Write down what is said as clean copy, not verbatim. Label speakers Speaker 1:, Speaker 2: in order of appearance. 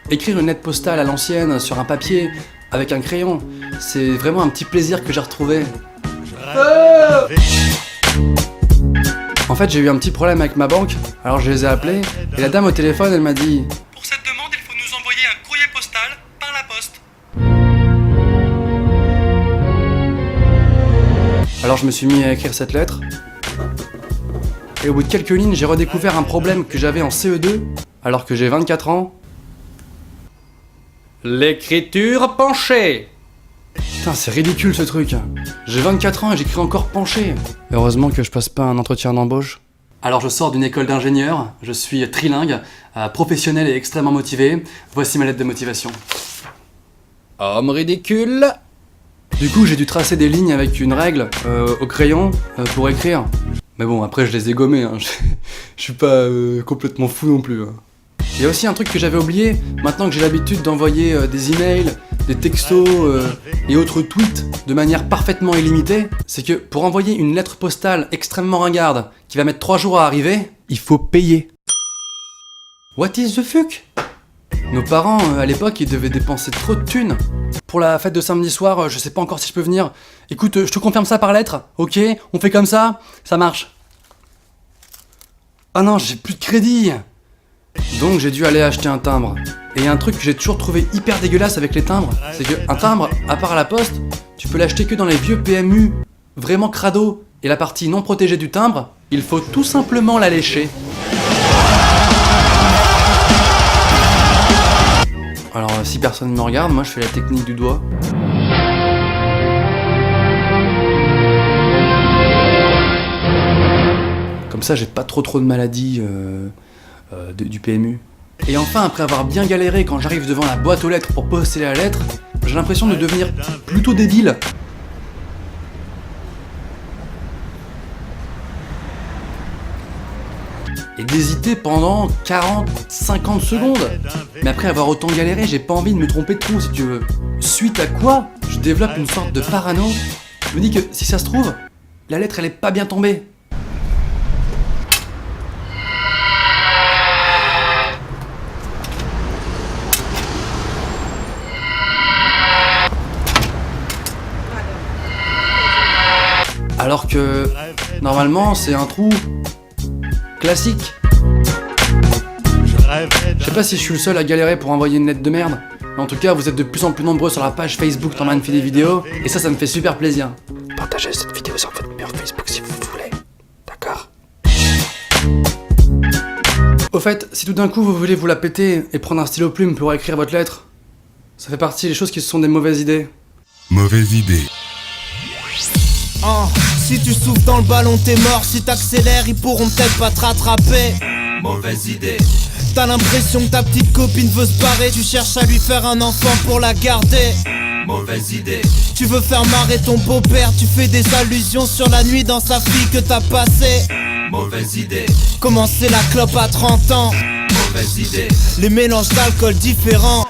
Speaker 1: Écrire une lettre postale à l'ancienne sur un papier avec un crayon, c'est vraiment un petit plaisir que j'ai retrouvé. En fait, j'ai eu un petit problème avec ma banque, alors je les ai appelés, et la dame au téléphone, elle m'a dit « Pour cette demande, il faut nous envoyer un courrier postal par la poste. » Alors je me suis mis à écrire cette lettre, et au bout de quelques lignes, j'ai redécouvert un problème que j'avais en CE2, alors que j'ai 24 ans. L'écriture penchée. Putain, c'est ridicule ce truc. J'ai 24 ans et j'écris encore penché. Heureusement que je passe pas un entretien d'embauche. Alors je sors d'une école d'ingénieur, je suis trilingue, professionnel et extrêmement motivé. Voici ma lettre de motivation. Homme ridicule. Du coup, j'ai dû tracer des lignes avec une règle au crayon pour écrire. Mais bon, après je les ai gommées, hein. Je suis pas complètement fou non plus. Hein. Il y a aussi un truc que j'avais oublié, maintenant que j'ai l'habitude d'envoyer des emails, des textos et autres tweets de manière parfaitement illimitée, c'est que pour envoyer une lettre postale extrêmement ringarde qui va mettre 3 jours à arriver, il faut payer. What is the fuck? Nos parents, à l'époque, ils devaient dépenser trop de thunes. Pour la fête de samedi soir, je sais pas encore si je peux venir. Écoute, je te confirme ça par lettre, ok? On fait comme ça marche. Ah non, j'ai plus de crédit. Donc j'ai dû aller acheter un timbre. Et il y a un truc que j'ai toujours trouvé hyper dégueulasse avec les timbres, c'est qu'un timbre, à part à la poste, tu peux l'acheter que dans les vieux PMU, vraiment crado. Et la partie non protégée du timbre, il faut tout simplement la lécher. Alors si personne ne me regarde, moi je fais la technique du doigt. Comme ça j'ai pas trop de maladies du PMU. Et enfin, après avoir bien galéré quand j'arrive devant la boîte aux lettres pour poster la lettre, j'ai l'impression de devenir plutôt débile. Et d'hésiter pendant 40-50 secondes. Mais après avoir autant galéré, j'ai pas envie de me tromper de trou si tu veux. Suite à quoi, je développe une sorte de parano. Je me dis que si ça se trouve, la lettre elle est pas bien tombée. Alors que, normalement, c'est un trou classique. Je sais pas si je suis le seul à galérer pour envoyer une lettre de merde, mais en tout cas, vous êtes de plus en plus nombreux sur la page Facebook Norman fait des vidéos, et ça me fait super plaisir. Partagez cette vidéo sur votre mur Facebook si vous voulez, d'accord? Au fait, si tout d'un coup vous voulez vous la péter et prendre un stylo plume pour écrire votre lettre, ça fait partie des choses qui sont des mauvaises idées.
Speaker 2: Mauvaise idée.
Speaker 3: Si tu souffles dans le ballon t'es mort, si t'accélères ils pourront peut-être pas te rattraper.
Speaker 2: Mauvaise idée.
Speaker 3: T'as l'impression que ta petite copine veut se barrer, tu cherches à lui faire un enfant pour la garder.
Speaker 2: Mauvaise idée.
Speaker 3: Tu veux faire marrer ton beau-père, tu fais des allusions sur la nuit dans sa fille que t'as passée.
Speaker 2: Mauvaise idée.
Speaker 3: Commencer la clope à 30 ans.
Speaker 2: Mauvaise idée.
Speaker 3: Les mélanges d'alcool différents.